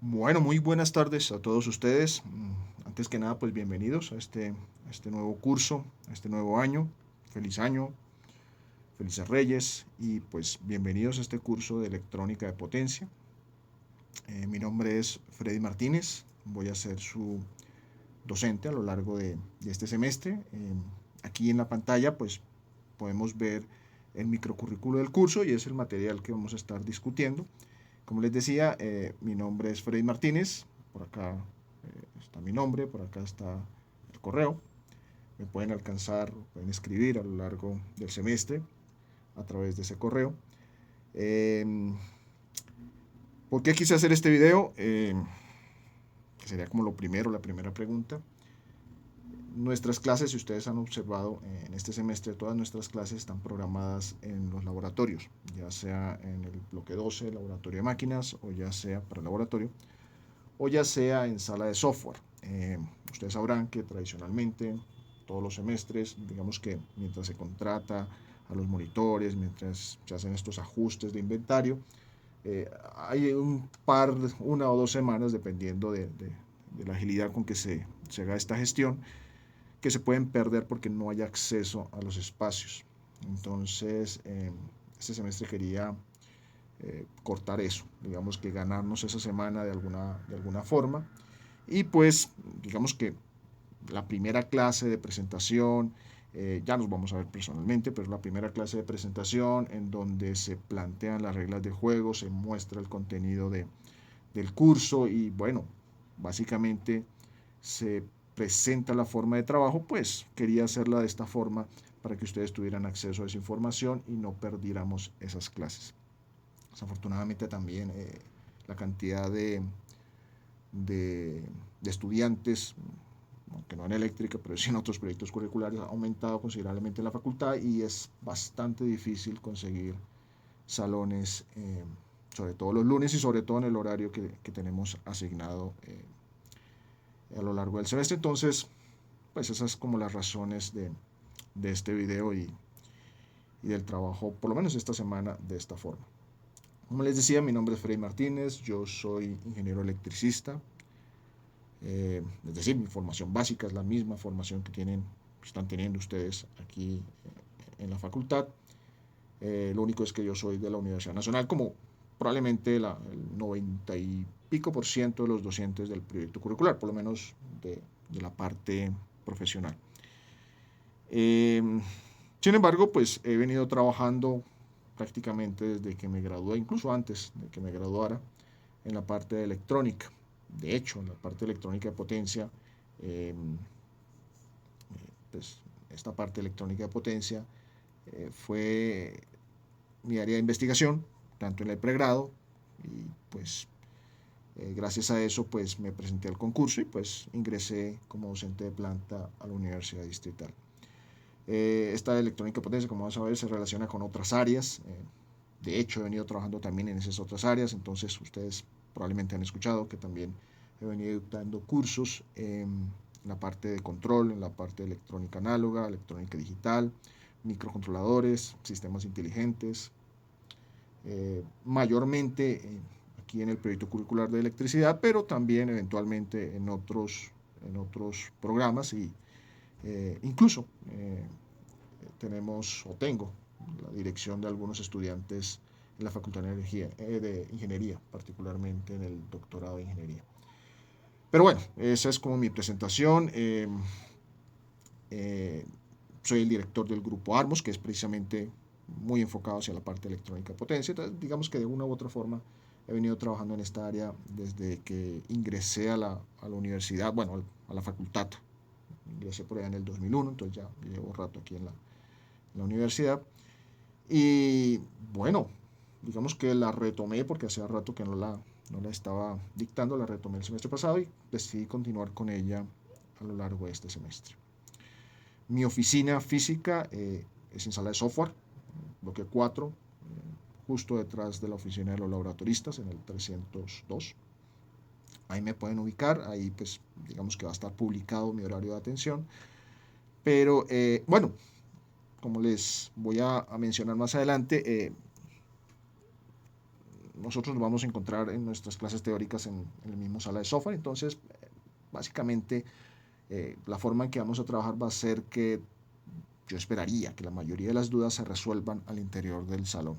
Bueno, muy buenas tardes a todos ustedes. Antes que nada, pues bienvenidos a este nuevo curso, a este nuevo año, felices Reyes y pues bienvenidos a este curso de electrónica de potencia. Mi nombre es Freddy Martínez, voy a ser su docente a lo largo de este semestre. Aquí en la pantalla pues podemos ver el microcurrículo del curso y es el material que vamos a estar discutiendo. Como les decía, mi nombre es Freddy Martínez, por acá está mi nombre, por acá está el correo. Me pueden alcanzar, pueden escribir a lo largo del semestre a través de ese correo. ¿Por qué quise hacer este video? Que sería como lo primero, la primera pregunta. Nuestras clases, si ustedes han observado en este semestre, todas nuestras clases están programadas en los laboratorios, ya sea en el bloque 12, laboratorio de máquinas, o ya sea para el laboratorio, o ya sea en sala de software. Ustedes sabrán que tradicionalmente todos los semestres, digamos que mientras se contrata a los monitores, mientras se hacen estos ajustes de inventario, hay una o dos semanas, dependiendo de la agilidad con que se haga esta gestión, que se pueden perder porque no hay acceso a los espacios. Entonces, este semestre quería cortar eso, digamos que ganarnos esa semana de alguna forma. Y pues, digamos que la primera clase de presentación, ya nos vamos a ver personalmente, pero la primera clase de presentación en donde se plantean las reglas de juego, se muestra el contenido del curso y bueno, básicamente se presenta la forma de trabajo, pues quería hacerla de esta forma para que ustedes tuvieran acceso a esa información y no perdiéramos esas clases. Desafortunadamente también la cantidad de estudiantes, aunque no en eléctrica, pero sí en otros proyectos curriculares, ha aumentado considerablemente en la facultad y es bastante difícil conseguir salones, sobre todo los lunes y sobre todo en el horario que tenemos asignado a lo largo del semestre. Entonces, pues esas como las razones de este video y del trabajo, por lo menos esta semana, de esta forma. Como les decía, mi nombre es Freddy Martínez, yo soy ingeniero electricista, es decir, mi formación básica es la misma formación que están teniendo ustedes aquí en la facultad. Lo único es que yo soy de la Universidad Nacional, como probablemente el 90 y pico por ciento de los docentes del proyecto curricular, por lo menos de la parte profesional. Eh, Sin embargo, pues he venido trabajando prácticamente desde que me gradué, incluso antes de que me graduara, en la parte de electrónica. De hecho, en la parte de electrónica de potencia, eh, pues esta parte electrónica de potencia fue mi área de investigación, tanto en el pregrado, y pues gracias a eso pues me presenté al concurso y pues ingresé como docente de planta a la Universidad Distrital. Esta electrónica de potencia, como vamos a ver, se relaciona con otras áreas. De hecho, he venido trabajando también en esas otras áreas, entonces ustedes probablemente han escuchado que también he venido dando cursos en la parte de control, en la parte de electrónica análoga, electrónica digital, microcontroladores, sistemas inteligentes, mayormente aquí en el proyecto curricular de electricidad, pero también eventualmente en otros programas y incluso tengo la dirección de algunos estudiantes en la Facultad de Ingeniería, particularmente en el doctorado de Ingeniería. Pero bueno, esa es como mi presentación. Eh, Soy el director del grupo Armos, que es precisamente muy enfocado hacia la parte electrónica de potencia. Entonces, digamos que de una u otra forma he venido trabajando en esta área desde que ingresé a la universidad, bueno, a la facultad. Ingresé por allá en el 2001, entonces ya llevo rato aquí en la universidad. Y bueno, digamos que la retomé porque hacía rato que no la estaba dictando, la retomé el semestre pasado y decidí continuar con ella a lo largo de este semestre. Mi oficina física es en sala de software, bloque 4, justo detrás de la oficina de los laboratoristas, en el 302. Ahí me pueden ubicar, ahí pues digamos que va a estar publicado mi horario de atención. Pero bueno, como les voy a mencionar más adelante, nosotros nos vamos a encontrar en nuestras clases teóricas en la misma sala de software. Entonces, básicamente, la forma en que vamos a trabajar va a ser que yo esperaría que la mayoría de las dudas se resuelvan al interior del salón.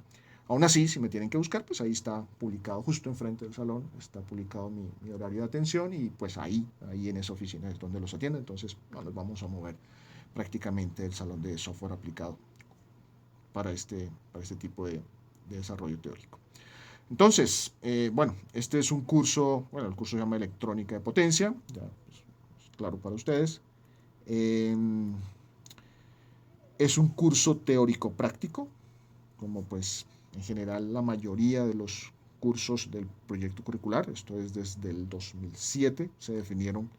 Aún así, si me tienen que buscar, pues ahí está publicado, justo enfrente del salón, está publicado mi horario de atención, y pues ahí en esa oficina es donde los atiendo. Entonces no nos vamos a mover prácticamente del salón de software aplicado para este tipo de desarrollo teórico. Entonces, bueno, este es un curso, bueno, el curso se llama Electrónica de Potencia, ya pues, claro para ustedes. Es un curso teórico práctico, como pues en general la mayoría de los cursos del proyecto curricular. Esto es desde el 2007, se definieron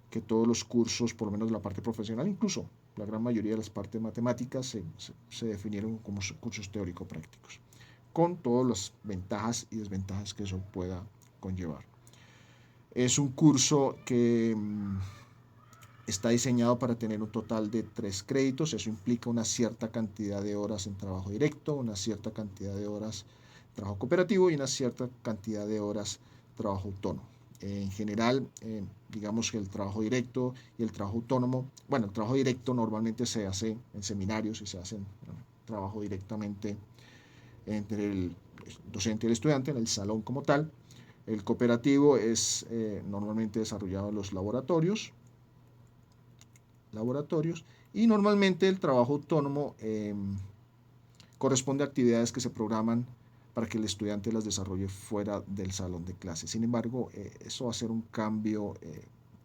que todos los cursos, por lo menos de la parte profesional, incluso la gran mayoría de las partes matemáticas, se definieron como cursos teórico-prácticos, con todas las ventajas y desventajas que eso pueda conllevar. Es un curso que está diseñado para tener un total de 3 créditos. Eso implica una cierta cantidad de horas en trabajo directo, una cierta cantidad de horas en trabajo cooperativo y una cierta cantidad de horas trabajo autónomo. En general, digamos que el trabajo directo y el trabajo autónomo, bueno, el trabajo directo normalmente se hace en seminarios y se hace trabajo directamente entre el docente y el estudiante en el salón como tal. El cooperativo es normalmente desarrollado en los laboratorios, y normalmente el trabajo autónomo corresponde a actividades que se programan para que el estudiante las desarrolle fuera del salón de clases. Sin embargo, eso va a ser un cambio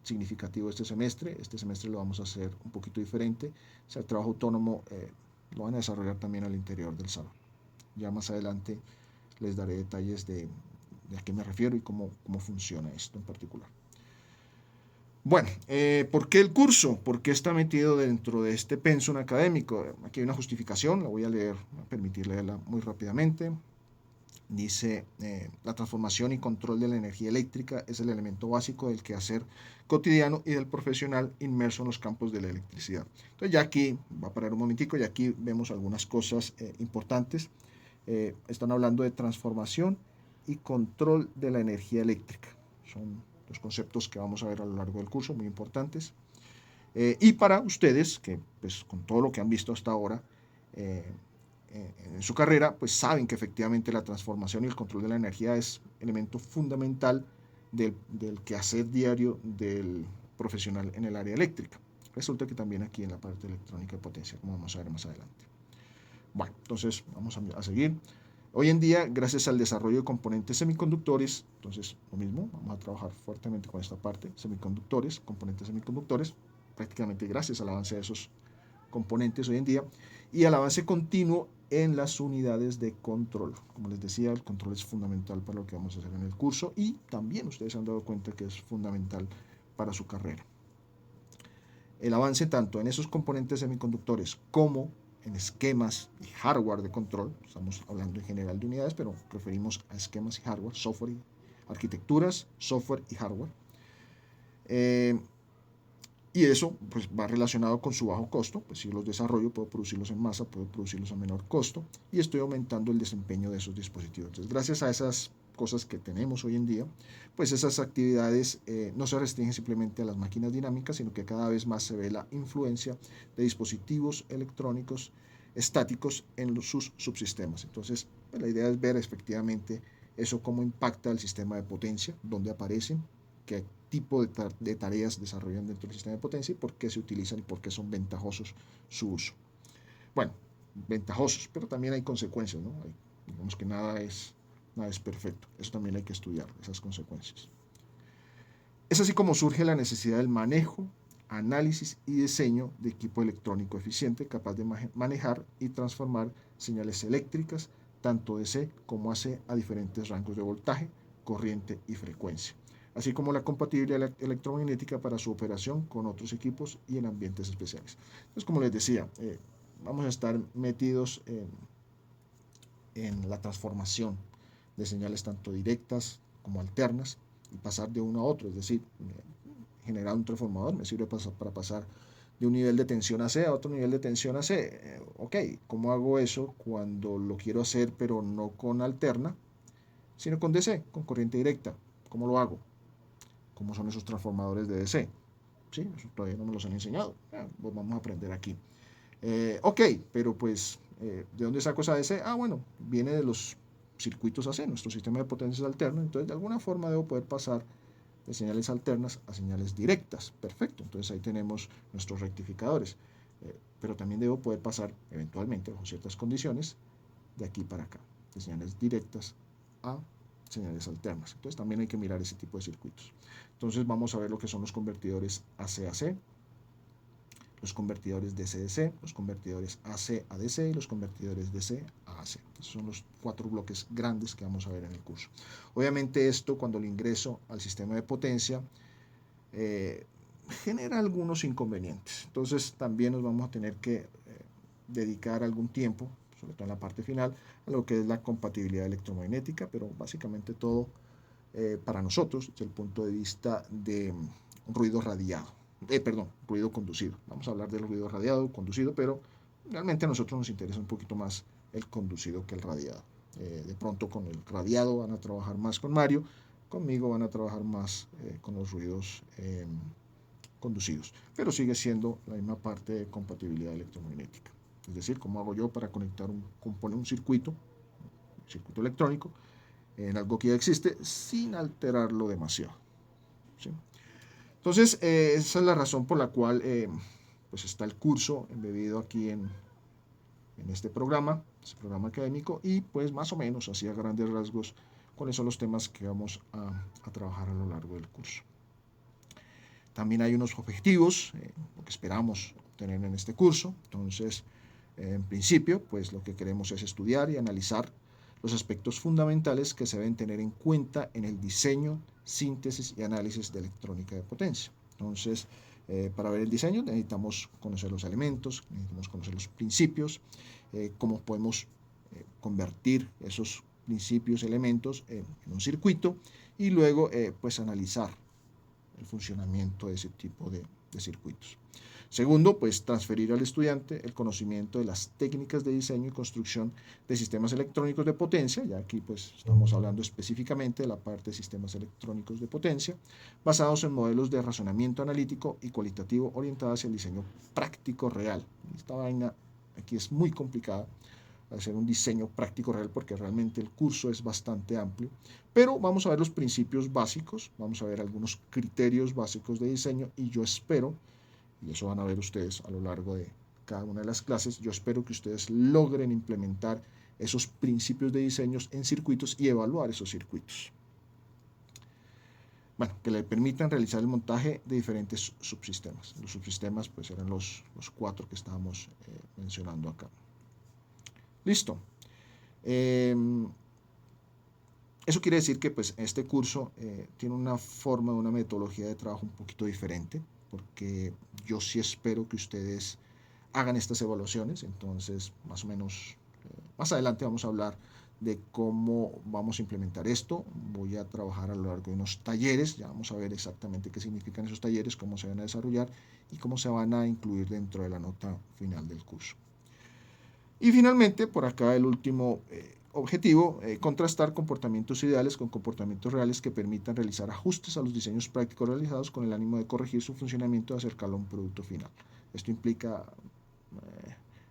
significativo este semestre. Este semestre lo vamos a hacer un poquito diferente. O sea, el trabajo autónomo lo van a desarrollar también al interior del salón. Ya más adelante les daré detalles de a qué me refiero y cómo funciona esto en particular. Bueno, ¿por qué el curso? ¿Por qué está metido dentro de este pensum académico? Aquí hay una justificación, la voy a leer, voy a permitir leerla muy rápidamente. Dice, la transformación y control de la energía eléctrica es el elemento básico del quehacer cotidiano y del profesional inmerso en los campos de la electricidad. Entonces ya aquí, va a parar un momentico, y aquí vemos algunas cosas importantes. Están hablando de transformación y control de la energía eléctrica. Son los conceptos que vamos a ver a lo largo del curso, muy importantes. Y para ustedes, que pues con todo lo que han visto hasta ahora en su carrera, pues saben que efectivamente la transformación y el control de la energía es elemento fundamental del quehacer diario del profesional en el área eléctrica. Resulta que también aquí en la parte electrónica de potencia, como vamos a ver más adelante. Bueno, entonces vamos a seguir. Hoy en día, gracias al desarrollo de componentes semiconductores, entonces lo mismo, vamos a trabajar fuertemente con esta parte, semiconductores, componentes semiconductores, prácticamente gracias al avance de esos componentes hoy en día, y al avance continuo en las unidades de control. Como les decía, el control es fundamental para lo que vamos a hacer en el curso, y también ustedes se han dado cuenta que es fundamental para su carrera. El avance tanto en esos componentes semiconductores como en esquemas y hardware de control, estamos hablando en general de unidades, pero referimos a esquemas y hardware, software y arquitecturas, software y hardware. Y eso pues va relacionado con su bajo costo. Pues si los desarrollo, puedo producirlos en masa, puedo producirlos a menor costo, y estoy aumentando el desempeño de esos dispositivos. Entonces, gracias a esas cosas que tenemos hoy en día, pues esas actividades no se restringen simplemente a las máquinas dinámicas, sino que cada vez más se ve la influencia de dispositivos electrónicos estáticos en sus subsistemas. Entonces, pues, la idea es ver efectivamente eso cómo impacta el sistema de potencia, dónde aparecen, qué tipo de tareas desarrollan dentro del sistema de potencia y por qué se utilizan y por qué son ventajosos su uso. Bueno, ventajosos, pero también hay consecuencias, ¿no? Digamos que nada es perfecto. Eso también hay que estudiar, esas consecuencias. Es así como surge la necesidad del manejo, análisis y diseño de equipo electrónico eficiente capaz de manejar y transformar señales eléctricas, tanto DC como AC, a diferentes rangos de voltaje, corriente y frecuencia, así como la compatibilidad electromagnética para su operación con otros equipos y en ambientes especiales. Entonces, como les decía, vamos a estar metidos en la transformación de señales tanto directas como alternas y pasar de uno a otro, es decir, generar un transformador me sirve para pasar de un nivel de tensión AC a otro nivel de tensión AC. Ok, ¿cómo hago eso cuando lo quiero hacer pero no con alterna, sino con DC, con corriente directa. ¿Cómo lo hago? ¿Cómo son esos transformadores de DC? ¿Sí? Eso todavía no me los han enseñado. Pues vamos a aprender aquí. Ok, pero pues, ¿de dónde saco esa DC? Bueno, viene de los circuitos AC, nuestro sistema de potencias alterno. Entonces, de alguna forma debo poder pasar de señales alternas a señales directas. Perfecto, entonces ahí tenemos nuestros rectificadores. Pero también debo poder pasar, eventualmente, bajo ciertas condiciones, de aquí para acá, de señales directas a señales alternas. Entonces también hay que mirar ese tipo de circuitos. Entonces vamos a ver lo que son los convertidores AC-AC, los convertidores DC-DC, los convertidores AC a DC y los convertidores DC a AC. Esos son los 4 bloques grandes que vamos a ver en el curso. Obviamente esto, cuando lo ingreso al sistema de potencia, genera algunos inconvenientes. Entonces también nos vamos a tener que dedicar algún tiempo, sobre todo en la parte final, a lo que es la compatibilidad electromagnética, pero básicamente todo para nosotros desde el punto de vista de ruido radiado. Ruido conducido. Vamos a hablar del ruido radiado, conducido, pero realmente a nosotros nos interesa un poquito más el conducido que el radiado. De pronto con el radiado van a trabajar más con Mario, conmigo van a trabajar más con los ruidos conducidos, pero sigue siendo la misma parte de compatibilidad electromagnética. Es decir, cómo hago yo para conectar un circuito electrónico en algo que ya existe sin alterarlo demasiado. ¿Sí? Entonces, esa es la razón por la cual pues está el curso embebido aquí en este programa académico, y pues más o menos, así a grandes rasgos, cuáles son los temas que vamos a trabajar a lo largo del curso. También hay unos objetivos que esperamos tener en este curso. Entonces, en principio, pues lo que queremos es estudiar y analizar los aspectos fundamentales que se deben tener en cuenta en el diseño, síntesis y análisis de electrónica de potencia. Entonces, para ver el diseño necesitamos conocer los elementos, necesitamos conocer los principios, cómo podemos convertir esos principios, elementos en un circuito, y luego pues analizar el funcionamiento de ese tipo de circuitos. Segundo, pues transferir al estudiante el conocimiento de las técnicas de diseño y construcción de sistemas electrónicos de potencia, ya aquí pues estamos hablando específicamente de la parte de sistemas electrónicos de potencia, basados en modelos de razonamiento analítico y cualitativo orientados hacia el diseño práctico real. Esta vaina aquí es muy complicada, hacer un diseño práctico real, porque realmente el curso es bastante amplio, pero vamos a ver los principios básicos, vamos a ver algunos criterios básicos de diseño, y yo espero, y eso van a ver ustedes a lo largo de cada una de las clases, yo espero que ustedes logren implementar esos principios de diseño en circuitos y evaluar esos circuitos. Bueno, que le permitan realizar el montaje de diferentes subsistemas. Los subsistemas pues eran los 4 que estábamos mencionando acá. Listo. Eso quiere decir que pues este curso tiene una forma, una metodología de trabajo un poquito diferente, porque yo sí espero que ustedes hagan estas evaluaciones. Entonces, más o menos, más adelante vamos a hablar de cómo vamos a implementar esto. Voy a trabajar a lo largo de unos talleres, ya vamos a ver exactamente qué significan esos talleres, cómo se van a desarrollar y cómo se van a incluir dentro de la nota final del curso. Y finalmente, por acá el último objetivo, contrastar comportamientos ideales con comportamientos reales que permitan realizar ajustes a los diseños prácticos realizados con el ánimo de corregir su funcionamiento y acercarlo a un producto final. Esto implica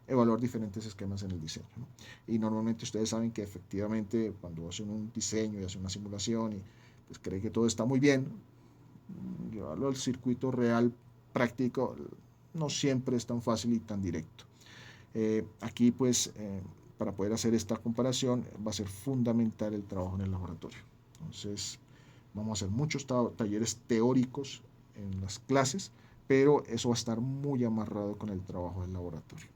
evaluar diferentes esquemas en el diseño, ¿no? Y normalmente ustedes saben que efectivamente cuando hacen un diseño y hacen una simulación y pues cree que todo está muy bien, llevarlo al circuito real práctico no siempre es tan fácil y tan directo. Aquí pues para poder hacer esta comparación va a ser fundamental el trabajo en el laboratorio. Entonces vamos a hacer muchos talleres teóricos en las clases, pero eso va a estar muy amarrado con el trabajo del laboratorio.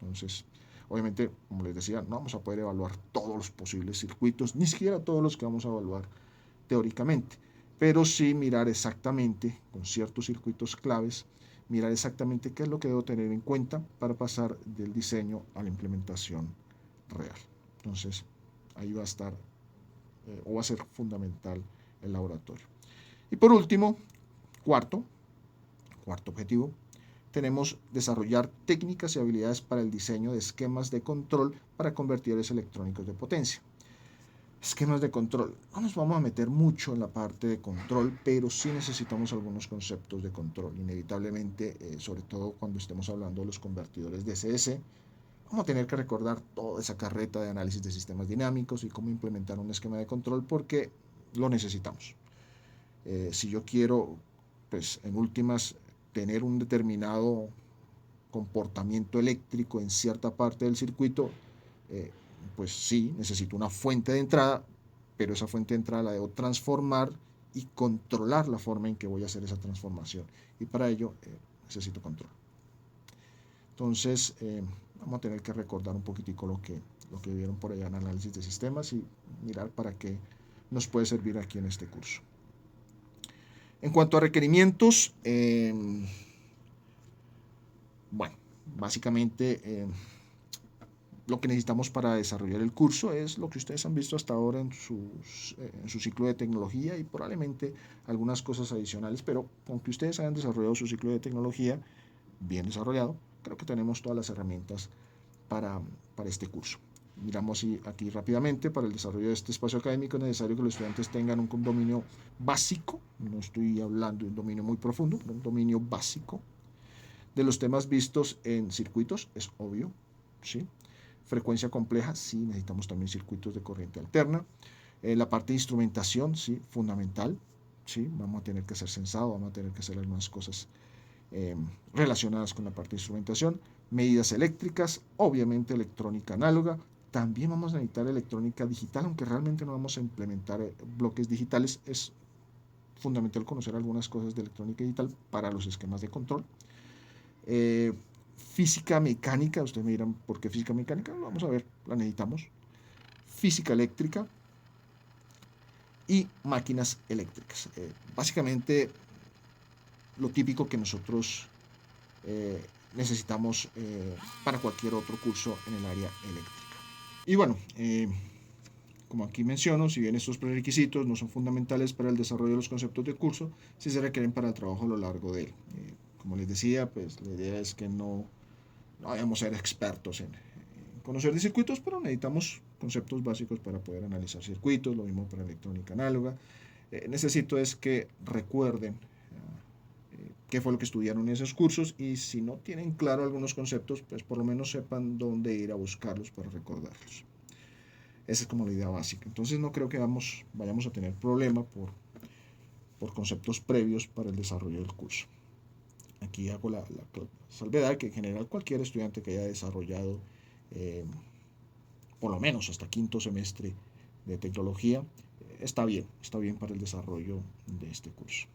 Entonces, obviamente, como les decía, no vamos a poder evaluar todos los posibles circuitos, ni siquiera todos los que vamos a evaluar teóricamente, pero sí mirar exactamente con ciertos circuitos claves, mirar exactamente qué es lo que debo tener en cuenta para pasar del diseño a la implementación real. Entonces, ahí va a estar o va a ser fundamental el laboratorio. Y por último, cuarto objetivo, tenemos desarrollar técnicas y habilidades para el diseño de esquemas de control para convertidores electrónicos de potencia. Esquemas de control. No nos vamos a meter mucho en la parte de control, pero sí necesitamos algunos conceptos de control. Inevitablemente, sobre todo cuando estemos hablando de los convertidores DCS, vamos a tener que recordar toda esa carreta de análisis de sistemas dinámicos y cómo implementar un esquema de control porque lo necesitamos. Si yo quiero, pues en últimas, tener un determinado comportamiento eléctrico en cierta parte del circuito, pues sí, necesito una fuente de entrada, pero esa fuente de entrada la debo transformar y controlar la forma en que voy a hacer esa transformación. Y para ello necesito control. Entonces, vamos a tener que recordar un poquitico lo que vieron por allá en análisis de sistemas y mirar para qué nos puede servir aquí en este curso. En cuanto a requerimientos, bueno, básicamente lo que necesitamos para desarrollar el curso es lo que ustedes han visto hasta ahora en su ciclo de tecnología y probablemente algunas cosas adicionales, pero aunque ustedes hayan desarrollado su ciclo de tecnología bien desarrollado, creo que tenemos todas las herramientas para este curso. Miramos aquí rápidamente, para el desarrollo de este espacio académico es necesario que los estudiantes tengan un dominio básico, no estoy hablando de un dominio muy profundo, pero un dominio básico de los temas vistos en circuitos, es obvio, ¿sí? Frecuencia compleja, sí, necesitamos también circuitos de corriente alterna. La parte de instrumentación, sí, fundamental, sí, vamos a tener que hacer sensado, vamos a tener que hacer algunas cosas relacionadas con la parte de instrumentación. Medidas eléctricas, obviamente electrónica análoga, también vamos a necesitar electrónica digital, aunque realmente no vamos a implementar bloques digitales, es fundamental conocer algunas cosas de electrónica digital para los esquemas de control. Física mecánica, ustedes me dirán, ¿por qué física mecánica? Vamos a ver, la necesitamos. Física eléctrica y máquinas eléctricas. Básicamente, lo típico que nosotros necesitamos para cualquier otro curso en el área eléctrica. Y bueno, como aquí menciono, si bien estos prerequisitos no son fundamentales para el desarrollo de los conceptos de curso, sí se requieren para el trabajo a lo largo de él. Como les decía, pues la idea es que no vayamos a ser expertos en conocer de circuitos, pero necesitamos conceptos básicos para poder analizar circuitos, lo mismo para electrónica análoga. Necesito es que recuerden qué fue lo que estudiaron en esos cursos y si no tienen claro algunos conceptos, pues por lo menos sepan dónde ir a buscarlos para recordarlos. Esa es como la idea básica. Entonces no creo que vayamos a tener problema por conceptos previos para el desarrollo del curso. Aquí hago la salvedad que en general cualquier estudiante que haya desarrollado por lo menos hasta quinto semestre de tecnología está bien para el desarrollo de este curso.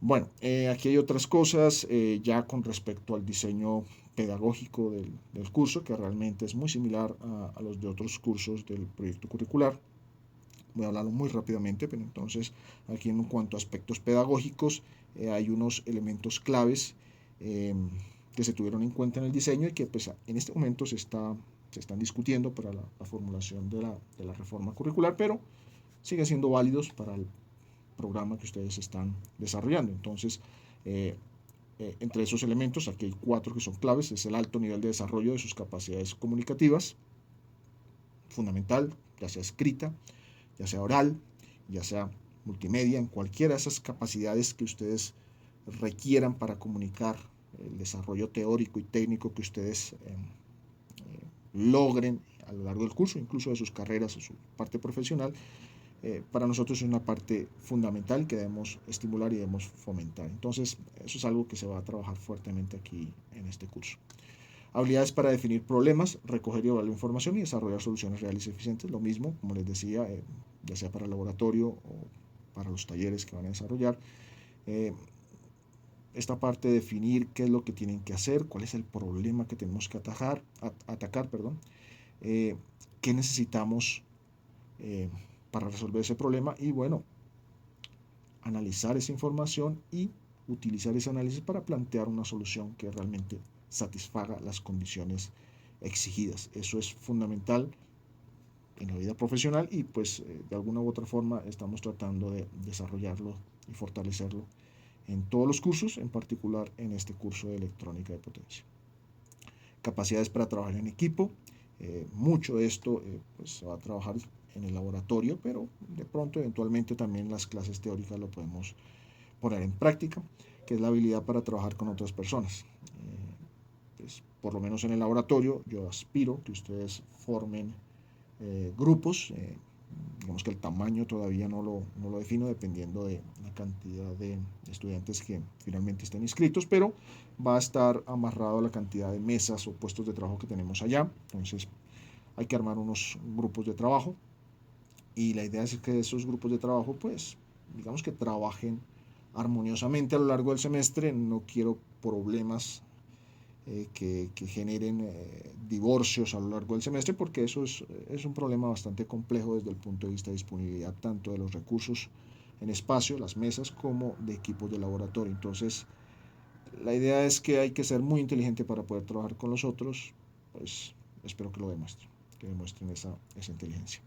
Bueno, aquí hay otras cosas ya con respecto al diseño pedagógico del curso, que realmente es muy similar a los de otros cursos del proyecto curricular. Voy a hablarlo muy rápidamente, pero entonces aquí en cuanto a aspectos pedagógicos hay unos elementos claves que se tuvieron en cuenta en el diseño y que pues, en este momento se están discutiendo para la formulación de la reforma curricular, pero siguen siendo válidos para el programa que ustedes están desarrollando. Entonces, entre esos elementos, aquí hay 4 que son claves, es el alto nivel de desarrollo de sus capacidades comunicativas, fundamental, ya sea escrita, ya sea oral, ya sea multimedia, en cualquiera de esas capacidades que ustedes requieran para comunicar el desarrollo teórico y técnico que ustedes logren a lo largo del curso, incluso de sus carreras o su parte profesional, para nosotros es una parte fundamental que debemos estimular y debemos fomentar. Entonces, eso es algo que se va a trabajar fuertemente aquí en este curso. Habilidades para definir problemas, recoger y evaluar información y desarrollar soluciones reales y eficientes. Lo mismo, como les decía, ya sea para el laboratorio o para los talleres que van a desarrollar. Esta parte de definir qué es lo que tienen que hacer, cuál es el problema que tenemos que atacar, qué necesitamos para resolver ese problema y bueno, analizar esa información y utilizar ese análisis para plantear una solución que realmente satisfaga las condiciones exigidas. Eso es fundamental en la vida profesional y pues de alguna u otra forma estamos tratando de desarrollarlo y fortalecerlo en todos los cursos, en particular en este curso de electrónica de potencia. Capacidades para trabajar en equipo. Mucho de esto pues, se va a trabajar en el laboratorio, pero de pronto eventualmente también las clases teóricas lo podemos poner en práctica, que es la habilidad para trabajar con otras personas. Pues, por lo menos en el laboratorio yo aspiro que ustedes formen grupos, digamos que el tamaño todavía no lo defino dependiendo de la cantidad de estudiantes que finalmente estén inscritos, pero va a estar amarrado a la cantidad de mesas o puestos de trabajo que tenemos allá. Entonces hay que armar unos grupos de trabajo y la idea es que esos grupos de trabajo pues digamos que trabajen armoniosamente a lo largo del semestre. No quiero problemas que generen divorcios a lo largo del semestre, porque eso es un problema bastante complejo desde el punto de vista de disponibilidad tanto de los recursos en espacio, las mesas, como de equipos de laboratorio. Entonces, la idea es que hay que ser muy inteligente para poder trabajar con los otros. Pues espero que demuestren esa inteligencia.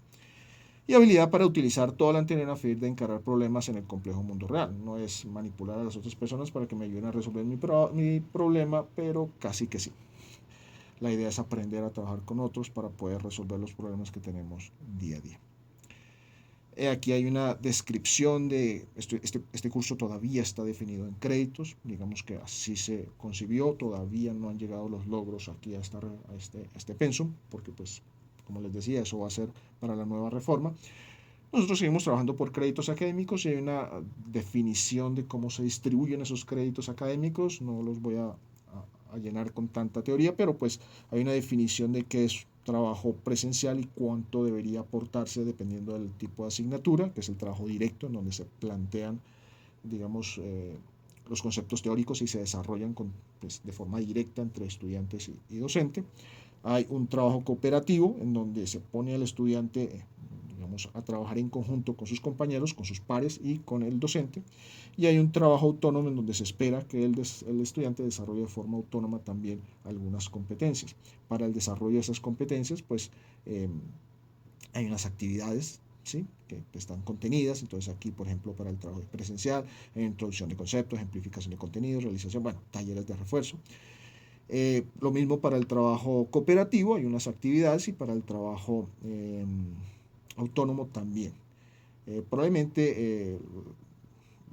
Y habilidad para utilizar toda la anterior a fin de encarar problemas en el complejo mundo real. No es manipular a las otras personas para que me ayuden a resolver mi problema, pero casi que sí. La idea es aprender a trabajar con otros para poder resolver los problemas que tenemos día a día. Aquí hay una descripción de este curso. Todavía está definido en créditos, digamos que así se concibió. Todavía no han llegado los logros aquí a este pensum, porque pues como les decía, eso va a ser para la nueva reforma. Nosotros seguimos trabajando por créditos académicos y hay una definición de cómo se distribuyen esos créditos académicos. No los voy a llenar con tanta teoría, pero pues hay una definición de qué es trabajo presencial y cuánto debería aportarse dependiendo del tipo de asignatura, que es el trabajo directo, en donde se plantean, digamos, los conceptos teóricos y se desarrollan pues, de forma directa entre estudiantes y docente. Hay un trabajo cooperativo en donde se pone al estudiante digamos, a trabajar en conjunto con sus compañeros, con sus pares y con el docente. Y hay un trabajo autónomo en donde se espera que el estudiante desarrolle de forma autónoma también algunas competencias. Para el desarrollo de esas competencias, pues hay unas actividades, ¿sí?, que están contenidas. Entonces aquí, por ejemplo, para el trabajo presencial, introducción de conceptos, ejemplificación de contenidos, realización, bueno, talleres de refuerzo. Lo mismo para el trabajo cooperativo, hay unas actividades, y para el trabajo autónomo también. Probablemente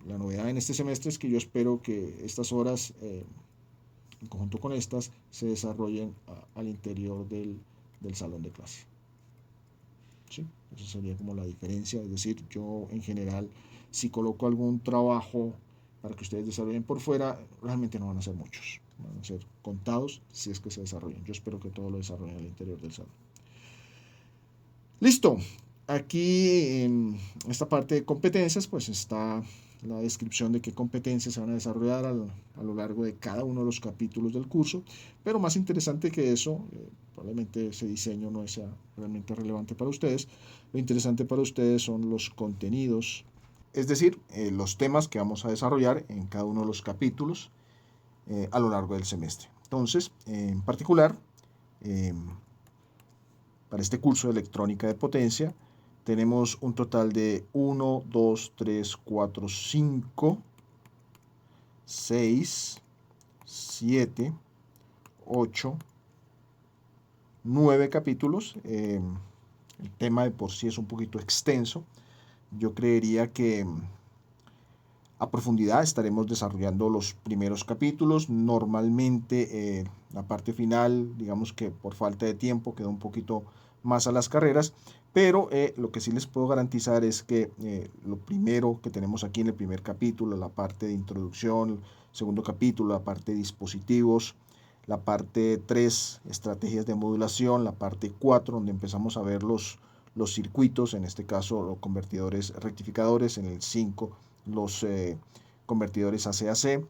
la novedad en este semestre es que yo espero que estas horas, en conjunto con estas, se desarrollen al interior del salón de clase. ¿Sí? Esa sería como la diferencia. Es decir, yo en general, si coloco algún trabajo para que ustedes desarrollen por fuera, realmente no van a ser muchos. Van a ser contados si es que se desarrollan. Yo espero que todo lo desarrollen al interior del salón. Listo. Aquí en esta parte de competencias, pues está la descripción de qué competencias se van a desarrollar a lo largo de cada uno de los capítulos del curso. Pero más interesante que eso, probablemente ese diseño no sea realmente relevante para ustedes. Lo interesante para ustedes son los contenidos, es decir, los temas que vamos a desarrollar en cada uno de los capítulos a lo largo del semestre. Entonces, en particular, para este curso de electrónica de potencia, tenemos un total de 1, 2, 3, 4, 5, 6, 7, 8, 9 capítulos. El tema de por sí es un poquito extenso. Yo creería que a profundidad estaremos desarrollando los primeros capítulos. Normalmente la parte final, digamos que por falta de tiempo, queda un poquito más a las carreras, pero lo que sí les puedo garantizar es que lo primero que tenemos aquí en el primer capítulo, la parte de introducción, segundo capítulo, la parte de dispositivos, la parte 3, estrategias de modulación, la parte 4, donde empezamos a ver los circuitos, en este caso los convertidores rectificadores, en el 5 los convertidores AC-AC,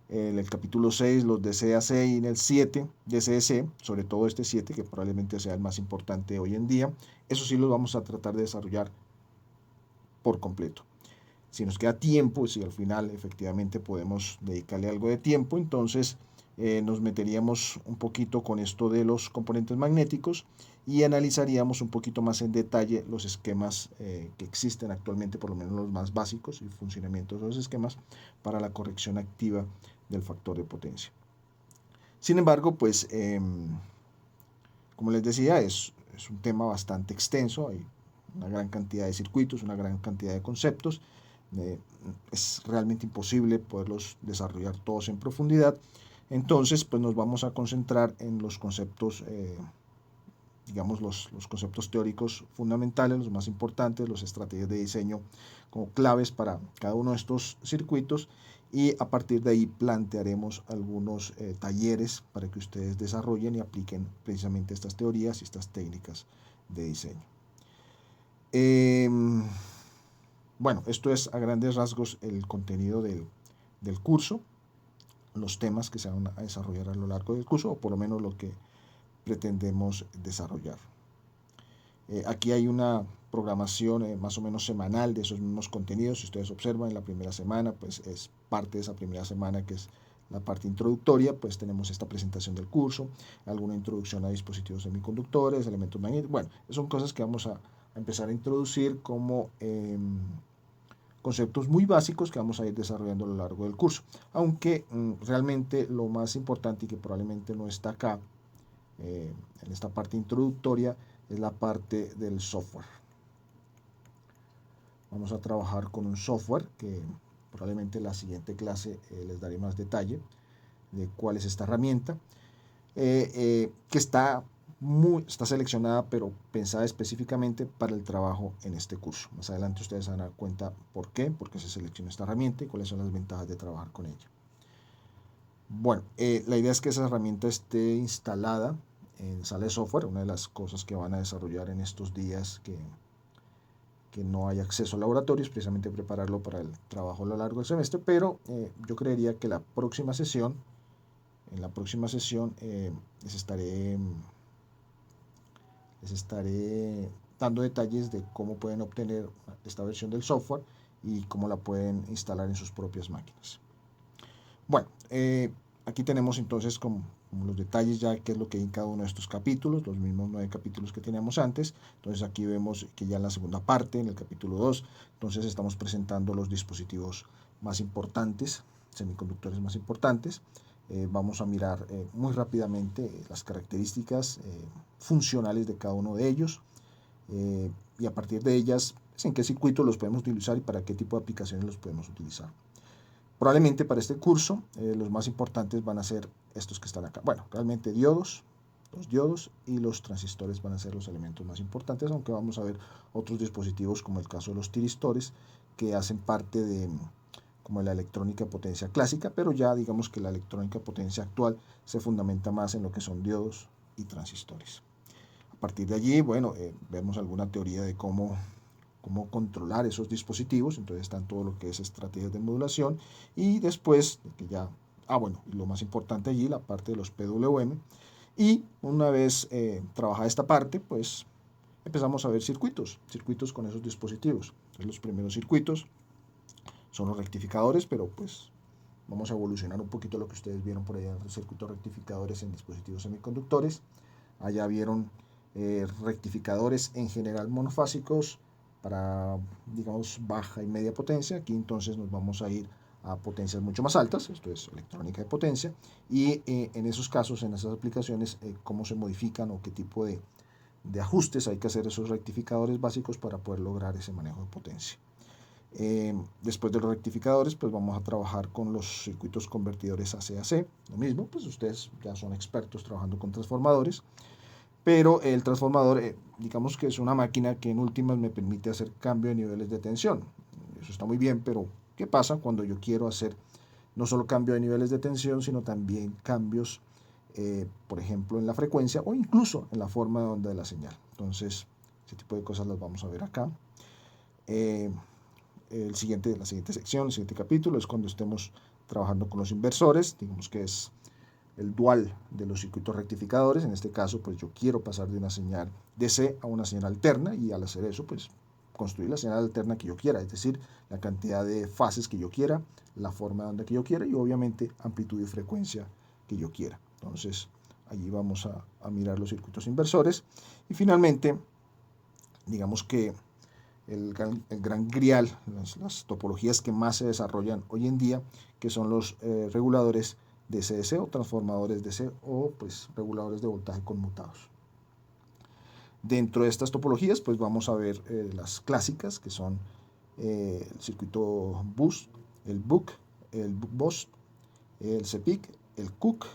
en el capítulo 6 los DC-AC y en el 7 DC-DC, sobre todo este 7 que probablemente sea el más importante hoy en día. Eso sí lo vamos a tratar de desarrollar por completo. Si nos queda tiempo, si al final efectivamente podemos dedicarle algo de tiempo, entonces nos meteríamos un poquito con esto de los componentes magnéticos y analizaríamos un poquito más en detalle los esquemas que existen actualmente, por lo menos los más básicos, y el funcionamiento de los esquemas para la corrección activa del factor de potencia. Sin embargo, pues como les decía, es un tema bastante extenso. Hay una gran cantidad de circuitos, una gran cantidad de conceptos. Es realmente imposible poderlos desarrollar todos en profundidad. Entonces, pues nos vamos a concentrar en los conceptos, digamos, los conceptos teóricos fundamentales, los más importantes, las estrategias de diseño como claves para cada uno de estos circuitos, y a partir de ahí plantearemos algunos talleres para que ustedes desarrollen y apliquen precisamente estas teorías y estas técnicas de diseño. Bueno, esto es a grandes rasgos el contenido del curso, los temas que se van a desarrollar a lo largo del curso, o por lo menos lo que pretendemos desarrollar. Aquí hay una programación más o menos semanal de esos mismos contenidos. Si ustedes observan, en la primera semana, pues es parte de esa primera semana que es la parte introductoria, pues tenemos esta presentación del curso, alguna introducción a dispositivos semiconductores, elementos magnéticos. Bueno, son cosas que vamos a empezar a introducir como conceptos muy básicos que vamos a ir desarrollando a lo largo del curso. Aunque realmente lo más importante y que probablemente no está acá, en esta parte introductoria, es la parte del software. Vamos a trabajar con un software que probablemente en la siguiente clase les daré más detalle de cuál es esta herramienta, que está seleccionada pero pensada específicamente para el trabajo en este curso. Más adelante ustedes se van a dar cuenta por qué se seleccionó esta herramienta y cuáles son las ventajas de trabajar con ella. Bueno, la idea es que esa herramienta esté instalada en sala de software. Una de las cosas que van a desarrollar en estos días que no hay acceso a laboratorios, precisamente prepararlo para el trabajo a lo largo del semestre, pero yo creería que en la próxima sesión les estaré dando detalles de cómo pueden obtener esta versión del software y cómo la pueden instalar en sus propias máquinas. Bueno, aquí tenemos entonces como los detalles ya qué es lo que hay en cada uno de estos capítulos, los mismos 9 capítulos que teníamos antes. Entonces aquí vemos que ya en la segunda parte, en el capítulo 2, entonces estamos presentando los dispositivos más importantes, semiconductores más importantes. Vamos a mirar muy rápidamente las características funcionales de cada uno de ellos, y a partir de ellas, pues, en qué circuitos los podemos utilizar y para qué tipo de aplicaciones los podemos utilizar. Probablemente para este curso los más importantes van a ser estos que están acá. Bueno, realmente los diodos y los transistores van a ser los elementos más importantes, aunque vamos a ver otros dispositivos como el caso de los tiristores, que hacen parte de como la electrónica de potencia clásica, pero ya digamos que la electrónica de potencia actual se fundamenta más en lo que son diodos y transistores. A partir de allí, bueno, vemos alguna teoría de cómo controlar esos dispositivos. Entonces están todo lo que es estrategias de modulación, y después que ya, bueno, y lo más importante allí, la parte de los PWM, y una vez trabajada esta parte, pues empezamos a ver circuitos con esos dispositivos. Entonces, los primeros circuitos son los rectificadores, pero pues vamos a evolucionar un poquito lo que ustedes vieron por allá, los circuitos rectificadores en dispositivos semiconductores. Allá vieron rectificadores en general monofásicos para, digamos, baja y media potencia. Aquí entonces nos vamos a ir a potencias mucho más altas, esto es electrónica de potencia, y en esos casos, en esas aplicaciones, cómo se modifican o qué tipo de ajustes hay que hacer esos rectificadores básicos para poder lograr ese manejo de potencia. Después de los rectificadores, pues vamos a trabajar con los circuitos convertidores AC-AC, lo mismo, pues ustedes ya son expertos trabajando con transformadores, pero el transformador, digamos que es una máquina que en últimas me permite hacer cambio de niveles de tensión. Eso está muy bien, pero ¿qué pasa cuando yo quiero hacer no solo cambio de niveles de tensión, sino también cambios, por ejemplo, en la frecuencia o incluso en la forma de onda de la señal? Entonces, ese tipo de cosas las vamos a ver acá. La siguiente sección, el siguiente capítulo es cuando estemos trabajando con los inversores, digamos que es el dual de los circuitos rectificadores. En este caso, pues yo quiero pasar de una señal DC a una señal alterna, y al hacer eso, pues construir la señal alterna que yo quiera, es decir, la cantidad de fases que yo quiera, la forma de onda que yo quiera y obviamente amplitud y frecuencia que yo quiera. Entonces, allí vamos a mirar los circuitos inversores. Y finalmente, digamos que el gran grial, las topologías que más se desarrollan hoy en día, que son los reguladores DC-DC o transformadores DC, o pues reguladores de voltaje conmutados. Dentro de estas topologías, pues vamos a ver las clásicas, que son el circuito bus, el BUC, el BOS, el CPIC, el COOC,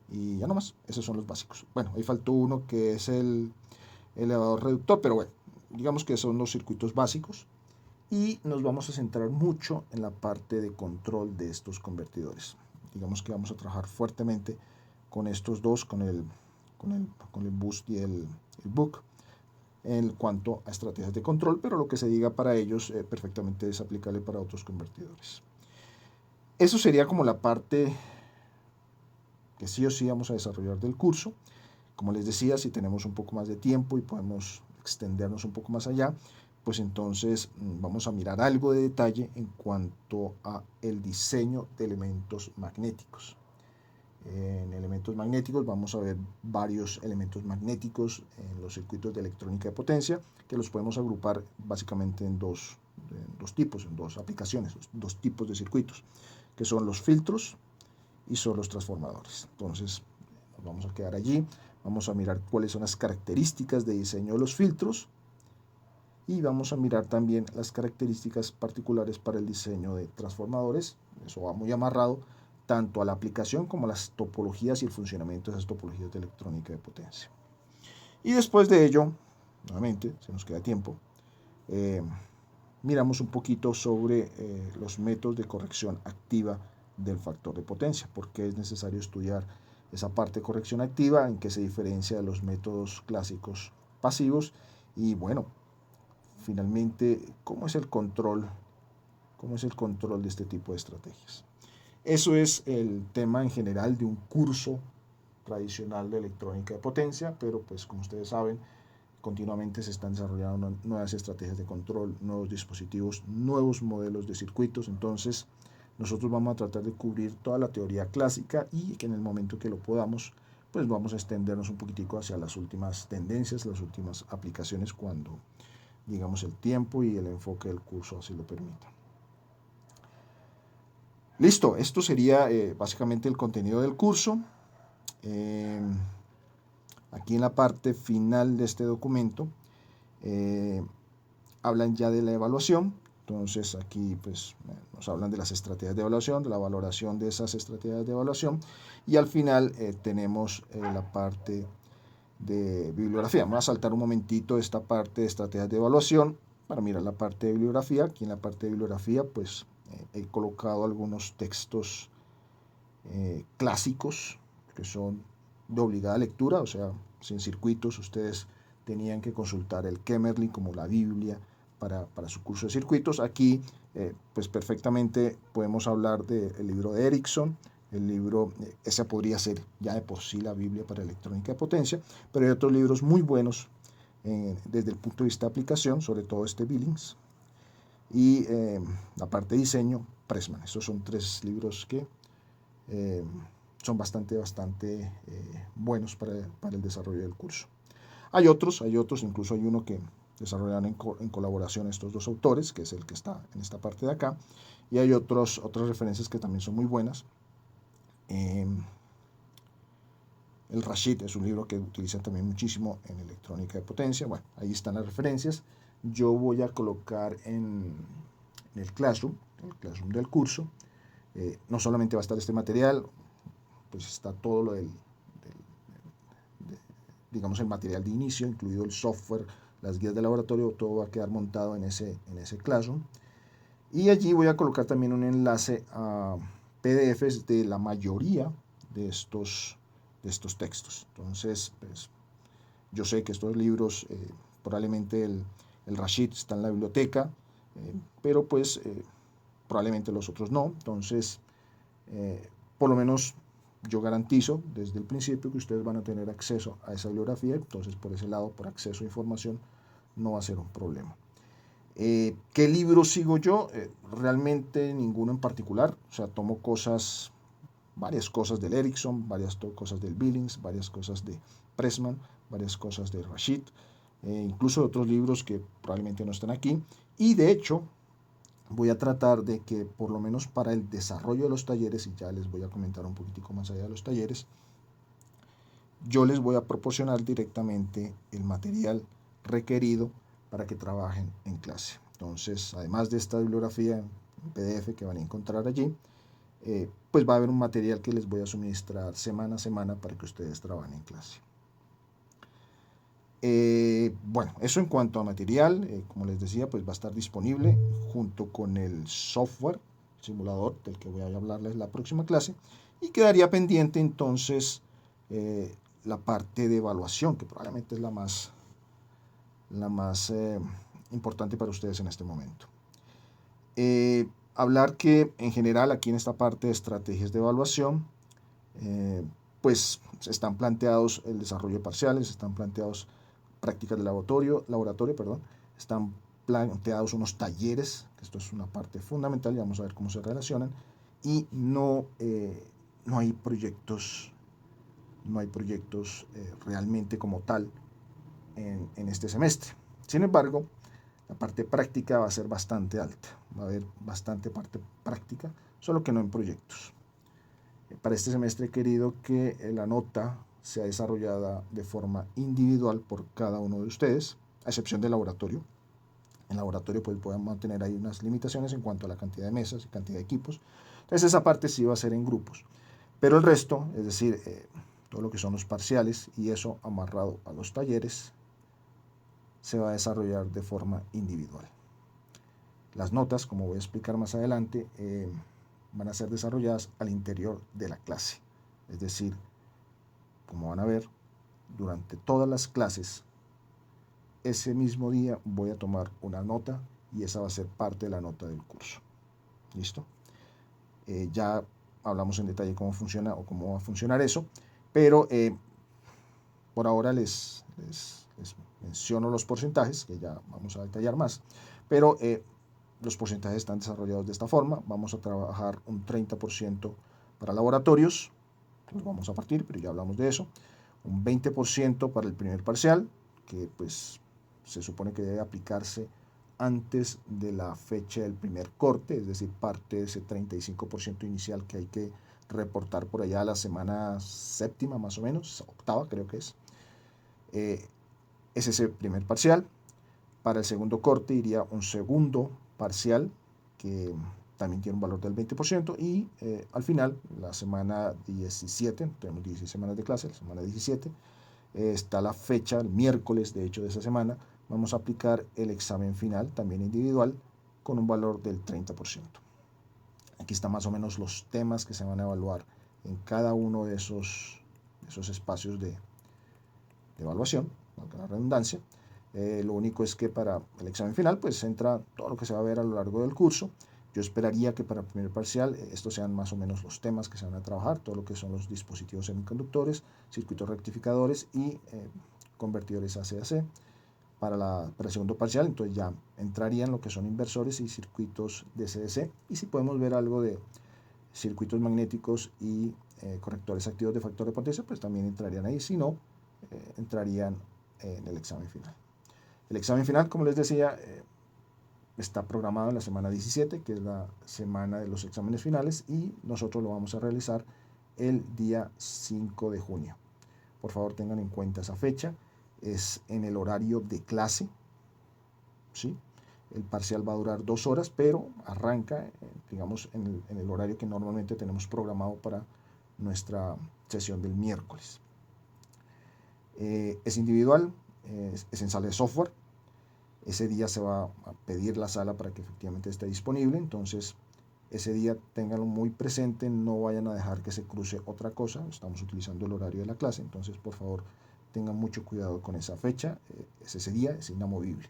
y ya nomás, esos son los básicos. Bueno, ahí faltó uno que es el elevador reductor, pero bueno, digamos que son los circuitos básicos. Y nos vamos a centrar mucho en la parte de control de estos convertidores. Digamos que vamos a trabajar fuertemente con estos dos, con el boost y el book, en cuanto a estrategias de control, pero lo que se diga para ellos perfectamente es aplicable para otros convertidores. Eso sería como la parte que sí o sí vamos a desarrollar del curso. Como les decía, si tenemos un poco más de tiempo y podemos extendernos un poco más allá, pues entonces vamos a mirar algo de detalle en cuanto a el diseño de elementos magnéticos. En elementos magnéticos vamos a ver varios elementos magnéticos en los circuitos de electrónica de potencia, que los podemos agrupar básicamente en dos tipos, en dos aplicaciones, dos tipos de circuitos, que son los filtros y son los transformadores. Entonces nos vamos a quedar allí, vamos a mirar cuáles son las características de diseño de los filtros y vamos a mirar también las características particulares para el diseño de transformadores. Eso va muy amarrado tanto a la aplicación como a las topologías y el funcionamiento de esas topologías de electrónica de potencia. Y después de ello, nuevamente, se nos queda tiempo, miramos un poquito sobre los métodos de corrección activa del factor de potencia, porque es necesario estudiar esa parte de corrección activa, en qué se diferencia de los métodos clásicos pasivos y bueno, finalmente, ¿cómo es el control de este tipo de estrategias? Eso es el tema en general de un curso tradicional de electrónica de potencia, pero pues como ustedes saben, continuamente se están desarrollando nuevas estrategias de control, nuevos dispositivos, nuevos modelos de circuitos, entonces nosotros vamos a tratar de cubrir toda la teoría clásica y que en el momento que lo podamos, pues vamos a extendernos un poquitico hacia las últimas tendencias, las últimas aplicaciones cuando, digamos, el tiempo y el enfoque del curso así lo permita. Listo, esto sería básicamente el contenido del curso. Aquí en la parte final de este documento hablan ya de la evaluación. Entonces aquí pues nos hablan de las estrategias de evaluación, de la valoración de esas estrategias de evaluación y al final tenemos la parte de bibliografía. Vamos a saltar un momentito esta parte de estrategias de evaluación para mirar la parte de bibliografía. Aquí en la parte de bibliografía pues he colocado algunos textos clásicos que son de obligada lectura, o sea, sin circuitos ustedes tenían que consultar el Kemmerly como la Biblia para su curso de circuitos. Aquí pues perfectamente podemos hablar del libro de Ericsson, el libro, esa podría ser ya de por sí la Biblia para electrónica de potencia, pero hay otros libros muy buenos desde el punto de vista de aplicación, sobre todo este Billings, y la parte de diseño, Pressman. Estos son tres libros que son bastante buenos para el desarrollo del curso. Hay otros, incluso hay uno que desarrollaron en colaboración estos dos autores, que es el que está en esta parte de acá, y hay otras referencias que también son muy buenas. El Rashid es un libro que utilizan también muchísimo en electrónica de potencia. Bueno, ahí están las referencias. Yo voy a colocar en el Classroom del curso, no solamente va a estar este material, pues está todo lo digamos el material de inicio, incluido el software, las guías de laboratorio, todo va a quedar montado en ese Classroom. Y allí voy a colocar también un enlace a PDFs de la mayoría de estos textos. Entonces, pues, yo sé que estos libros, probablemente el Rashid está en la biblioteca, pero pues probablemente los otros no. Entonces, por lo menos yo garantizo desde el principio que ustedes van a tener acceso a esa bibliografía, entonces por ese lado, por acceso a información, no va a ser un problema. ¿Qué libro sigo yo? Realmente ninguno en particular, o sea, tomo varias cosas del Ericsson, varias cosas del Billings, varias cosas de Pressman, varias cosas de Rashid, incluso otros libros que probablemente no están aquí, y de hecho voy a tratar de que por lo menos para el desarrollo de los talleres, y ya les voy a comentar un poquitico más allá de los talleres, yo les voy a proporcionar directamente el material requerido para que trabajen en clase. Entonces, además de esta bibliografía en PDF que van a encontrar allí, pues va a haber un material que les voy a suministrar semana a semana para que ustedes trabajen en clase. Bueno, eso en cuanto a material, como les decía, pues va a estar disponible junto con el software simulador del que voy a hablarles la próxima clase, y quedaría pendiente entonces la parte de evaluación, que probablemente es la más importante para ustedes en este momento. Hablar que en general aquí en esta parte de estrategias de evaluación, pues están planteados el desarrollo de parciales, están planteados prácticas de laboratorio, están planteados unos talleres, que esto es una parte fundamental y vamos a ver cómo se relacionan, y no hay proyectos realmente como tal en este semestre. Sin embargo, la parte práctica va a ser bastante alta, va a haber bastante parte práctica, solo que no en proyectos. Para este semestre he querido que la nota sea desarrollada de forma individual por cada uno de ustedes, a excepción del laboratorio. En laboratorio pues podemos mantener ahí unas limitaciones en cuanto a la cantidad de mesas y cantidad de equipos. Entonces esa parte sí va a ser en grupos. Pero el resto, es decir, todo lo que son los parciales y eso amarrado a los talleres, se va a desarrollar de forma individual. Las notas, como voy a explicar más adelante, van a ser desarrolladas al interior de la clase. Es decir, como van a ver, durante todas las clases, ese mismo día voy a tomar una nota y esa va a ser parte de la nota del curso. ¿Listo? Ya hablamos en detalle cómo funciona o cómo va a funcionar eso, pero por ahora les menciono los porcentajes, que ya vamos a detallar más, pero los porcentajes están desarrollados de esta forma. Vamos a trabajar un 30% para laboratorios, los vamos a partir, pero ya hablamos de eso. Un 20% para el primer parcial, que pues se supone que debe aplicarse antes de la fecha del primer corte, es decir, parte de ese 35% inicial que hay que reportar por allá a la semana séptima, más o menos, octava creo que es. Es ese primer parcial. Para el segundo corte iría un segundo parcial que también tiene un valor del 20%, y al final, la semana 17, tenemos 16 semanas de clase, la semana 17, está la fecha, el miércoles de hecho de esa semana, vamos a aplicar el examen final, también individual, con un valor del 30%. Aquí están más o menos los temas que se van a evaluar en cada uno de esos espacios de evaluación, valga la redundancia. Lo único es que para el examen final pues entra todo lo que se va a ver a lo largo del curso. Yo esperaría que para el primer parcial estos sean más o menos los temas que se van a trabajar, todo lo que son los dispositivos semiconductores, circuitos rectificadores y convertidores AC-DC. Para el segundo parcial entonces ya entrarían lo que son inversores y circuitos DC-DC, y si podemos ver algo de circuitos magnéticos y correctores activos de factor de potencia, pues también entrarían ahí. Si no, entrarían en el examen final. El examen final, como les decía, está programado en la semana 17, que es la semana de los exámenes finales, y nosotros lo vamos a realizar el día 5 de junio. Por favor, tengan en cuenta esa fecha. Es en el horario de clase, ¿sí? El parcial va a durar 2 horas, pero arranca, digamos, en el horario que normalmente tenemos programado para nuestra sesión del miércoles. Es individual, es en sala de software. Ese día se va a pedir la sala para que efectivamente esté disponible, entonces ese día ténganlo muy presente, no vayan a dejar que se cruce otra cosa. Estamos utilizando el horario de la clase, entonces por favor tengan mucho cuidado con esa fecha, es ese día, es inamovible.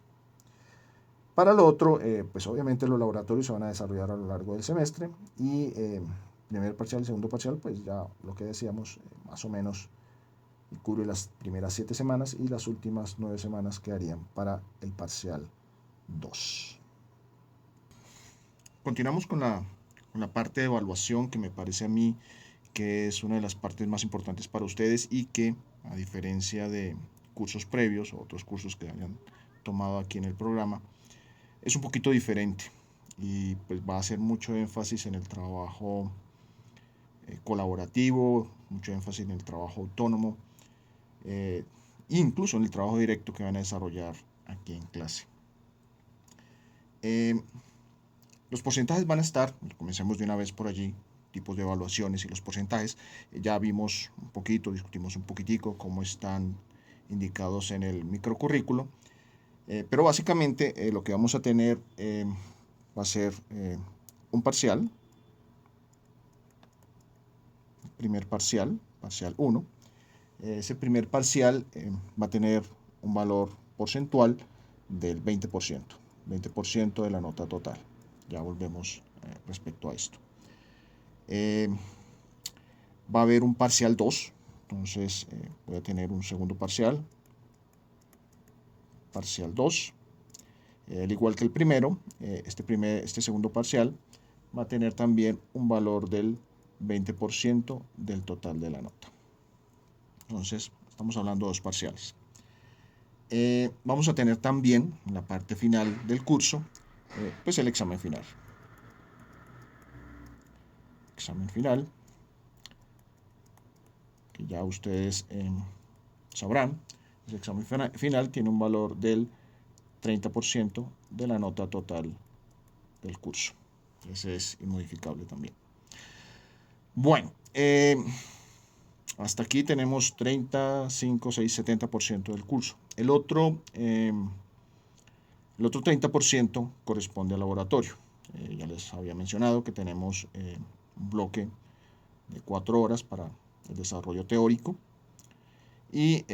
Para lo otro, pues obviamente los laboratorios se van a desarrollar a lo largo del semestre, y primer parcial y segundo parcial, pues ya lo que decíamos, más o menos cubre las primeras 7 semanas, y las últimas 9 semanas quedarían para el parcial 2. Continuamos con la parte de evaluación, que me parece a mí que es una de las partes más importantes para ustedes, y que, a diferencia de cursos previos o otros cursos que hayan tomado aquí en el programa, es un poquito diferente, y pues va a hacer mucho énfasis en el trabajo colaborativo, mucho énfasis en el trabajo autónomo, incluso en el trabajo directo que van a desarrollar aquí en clase. Los porcentajes van a estar, comencemos de una vez por allí, tipos de evaluaciones y los porcentajes. Ya vimos un poquito, discutimos un poquitico cómo están indicados en el microcurrículo, pero básicamente lo que vamos a tener va a ser un parcial, primer parcial, parcial 1. Ese primer parcial va a tener un valor porcentual del 20% de la nota total. Ya volvemos respecto a esto. Va a haber un parcial 2, entonces voy a tener un segundo parcial, parcial 2. Al igual que el primero, este segundo parcial va a tener también un valor del 20% del total de la nota. Entonces, estamos hablando de dos parciales. Vamos a tener también, en la parte final del curso, pues el examen final. Examen final, que ya ustedes sabrán, el examen final tiene un valor del 30% de la nota total del curso. Ese es inmodificable también. Bueno, hasta aquí tenemos 30, 5, 6, 70% del curso. El otro 30% corresponde al laboratorio. Ya les había mencionado que tenemos un bloque de 4 horas para el desarrollo teórico y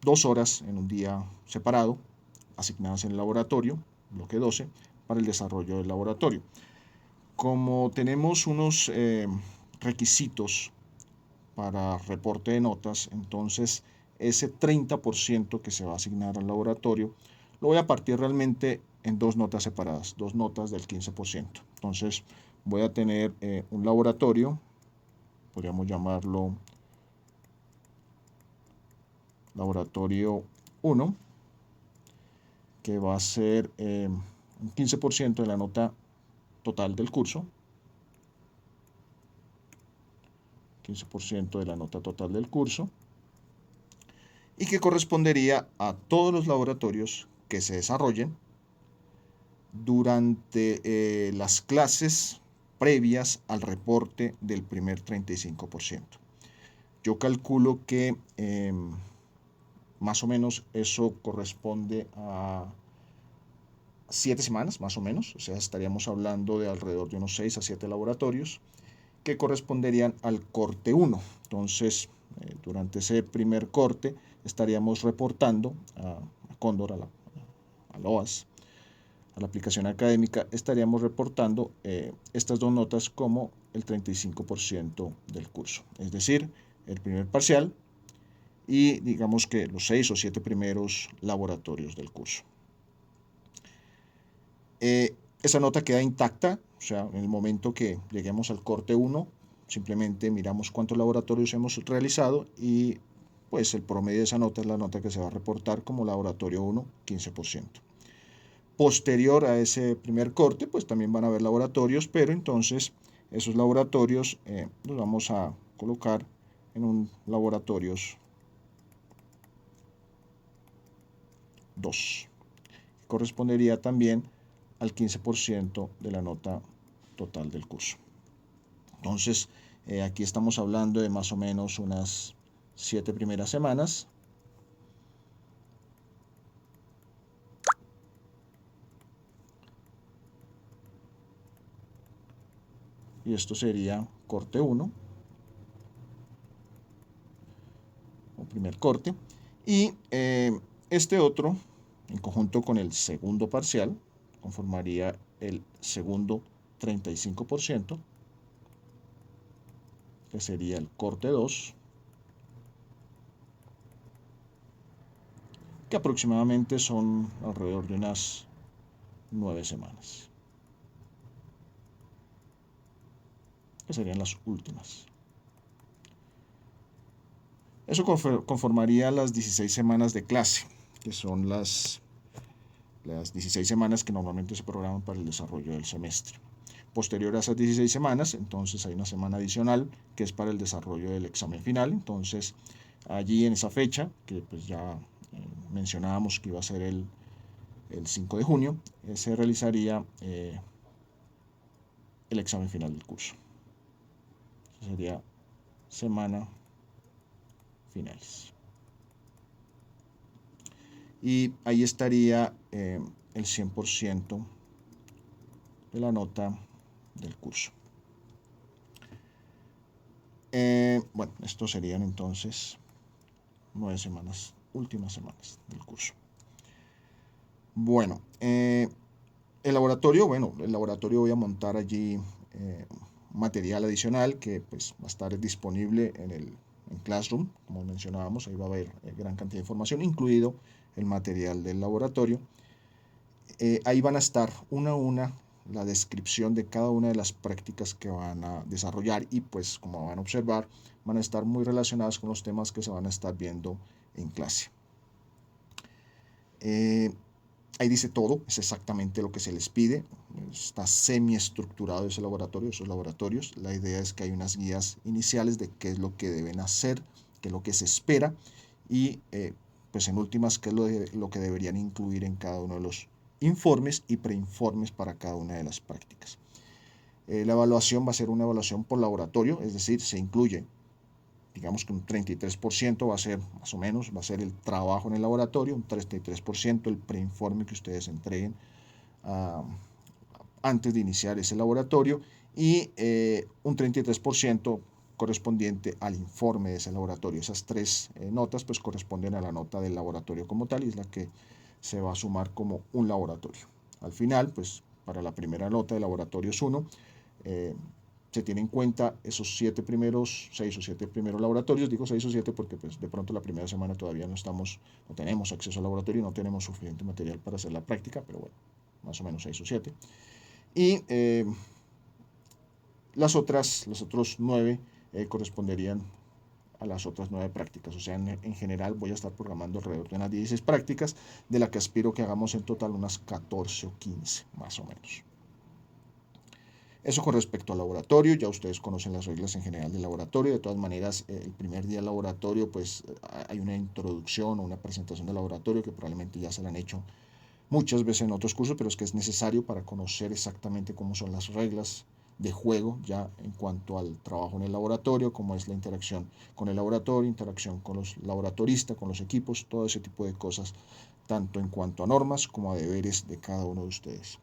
2 horas en un día separado asignadas en el laboratorio, bloque 12, para el desarrollo del laboratorio. Como tenemos unos requisitos para reporte de notas, entonces ese 30% que se va a asignar al laboratorio lo voy a partir realmente en 2 notas separadas, 2 notas del 15%. Entonces voy a tener un laboratorio, podríamos llamarlo laboratorio 1, que va a ser un 15% de la nota total del curso, 15% de la nota total del curso, y que correspondería a todos los laboratorios que se desarrollen durante las clases previas al reporte del primer 35%. Yo calculo que más o menos eso corresponde a 7 semanas, más o menos. O sea, estaríamos hablando de alrededor de unos 6 a 7 laboratorios que corresponderían al corte 1. Entonces, durante ese primer corte estaríamos reportando a Cóndor, a la OAS, a la aplicación académica, estaríamos reportando estas 2 notas como el 35% del curso. Es decir, el primer parcial y digamos que los 6 o 7 primeros laboratorios del curso. Esa nota queda intacta, o sea, en el momento que lleguemos al corte 1, simplemente miramos cuántos laboratorios hemos realizado y pues el promedio de esa nota es la nota que se va a reportar como laboratorio 1, 15%. Posterior a ese primer corte, pues también van a haber laboratorios, pero entonces esos laboratorios los vamos a colocar en un laboratorios 2. Correspondería también al 15% de la nota total del curso. Entonces, aquí estamos hablando de más o menos unas 7 primeras semanas. Y esto sería corte 1, o primer corte. Y este otro, en conjunto con el segundo parcial, conformaría el segundo 35%, que sería el corte 2, que aproximadamente son alrededor de unas 9 semanas, que serían las últimas. Eso conformaría las 16 semanas de clase, que son las 16 semanas que normalmente se programan para el desarrollo del semestre. Posterior a esas 16 semanas, entonces hay una semana adicional que es para el desarrollo del examen final. Entonces, allí en esa fecha, que pues ya mencionábamos que iba a ser el 5 de junio, se realizaría el examen final del curso. Sería semana finales. Y ahí estaría el 100% de la nota del curso. Bueno, estos serían entonces 9 semanas, últimas semanas del curso. Bueno, el laboratorio voy a montar allí material adicional que pues va a estar disponible en Classroom, como mencionábamos, ahí va a haber gran cantidad de información, incluido el material del laboratorio. Ahí van a estar una a una la descripción de cada una de las prácticas que van a desarrollar y pues como van a observar, van a estar muy relacionadas con los temas que se van a estar viendo en clase. Ahí dice todo, es exactamente lo que se les pide, está semiestructurado esos laboratorios. La idea es que hay unas guías iniciales de qué es lo que deben hacer, qué es lo que se espera y pues en últimas qué es lo que deberían incluir en cada uno de los informes y preinformes para cada una de las prácticas. La evaluación va a ser una evaluación por laboratorio, es decir, se incluye, digamos que un 33% va a ser, más o menos, va a ser el trabajo en el laboratorio, un 33% el preinforme que ustedes entreguen antes de iniciar ese laboratorio y un 33% correspondiente al informe de ese laboratorio. Esas tres notas pues corresponden a la nota del laboratorio como tal y es la que se va a sumar como un laboratorio. Al final, pues para la primera nota de laboratorios 1, se tiene en cuenta esos 6 o 7 primeros laboratorios. Digo 6 o 7 porque pues, de pronto la primera semana todavía no tenemos acceso al laboratorio, no tenemos suficiente material para hacer la práctica, pero bueno, más o menos 6 o 7. Y los otros 9 corresponderían a las otras 9 prácticas. O sea, en general voy a estar programando alrededor de unas 16 prácticas, de las que aspiro que hagamos en total unas 14 o 15, más o menos. Eso con respecto al laboratorio, ya ustedes conocen las reglas en general del laboratorio. De todas maneras, el primer día del laboratorio, pues hay una introducción o una presentación del laboratorio que probablemente ya se la han hecho muchas veces en otros cursos, pero es que es necesario para conocer exactamente cómo son las reglas de juego ya en cuanto al trabajo en el laboratorio, cómo es la interacción con el laboratorio, interacción con los laboratoristas, con los equipos, todo ese tipo de cosas, tanto en cuanto a normas como a deberes de cada uno de ustedes.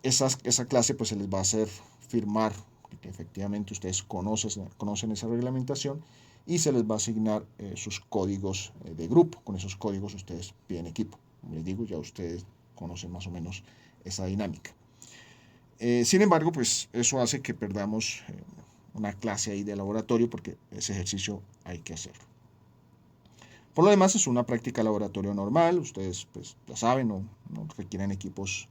Esa clase pues se les va a hacer firmar que efectivamente ustedes conocen esa reglamentación y se les va a asignar sus códigos de grupo. Con esos códigos ustedes piden equipo. Como les digo, ya ustedes conocen más o menos esa dinámica. Sin embargo, pues eso hace que perdamos una clase ahí de laboratorio porque ese ejercicio hay que hacerlo. Por lo demás, es una práctica laboratorio normal. Ustedes pues ya saben, no requieren equipos